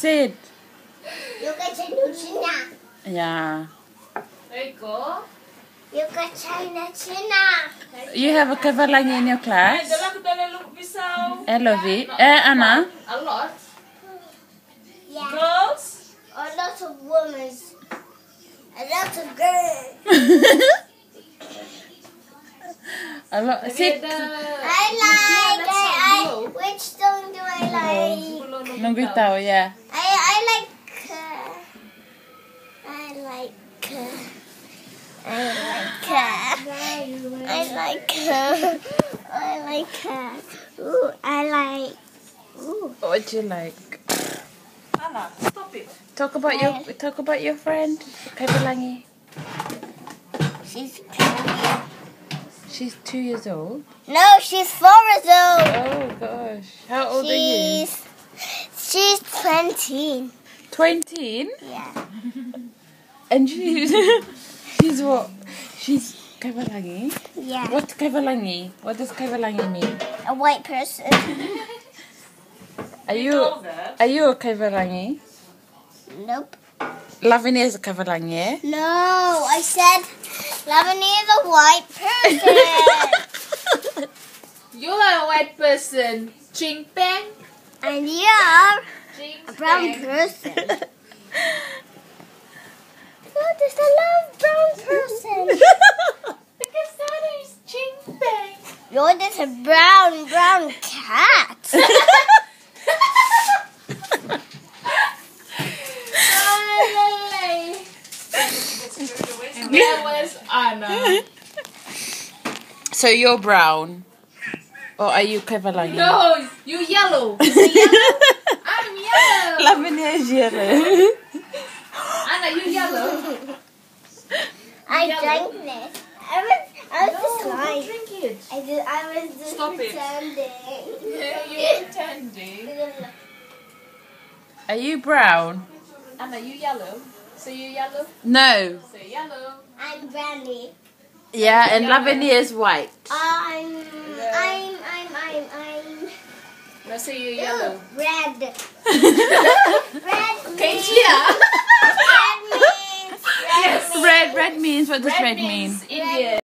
said. You got China. Yeah. There you go. You got China. You have a Kaivalagi in your class? Elovi. Anna? A lot. Yeah. Girls? A lot of women. A lot of girls. A lot. Sit. Which song do I like? Nunggu tahu ya. I like What do you like? Anna, stop it. Talk about your friend Kaivalagi. She's 2 She's 2 years old. No, she's 4 years old. Oh gosh. How old are you? She's 20. 20? Yeah. And she's what? She's Kaivalagi? Yeah. What's Kaivalagi? What does Kaivalagi mean? A white person. Are you a Kaivalagi? Nope. Lavinia is a Kaivalagi, eh? No, I said Lavani is a white person. You are a white person. Ching Peng. And you're Ching a brown Peng. person. What is a love brown person? Because that is Ching Peng. You're just a brown cat. That was Anna. So you're brown? Or are you Kaivalagi? No, you yellow. Is it yellow? I'm yellow. Lavinia is yellow. Anna, you yellow. I drank this. I was just Don't lying. drink it. I was just Stop it. pretending. Yeah, you're pretending. Are you brown? Anna, you yellow. So you yellow? No. Say yellow. I'm brandy. Yeah, and Lavinia is white. I'm No, say you yellow. red. Red Okay, means, yeah. red means, Yes. Red means, what does red mean? Indian.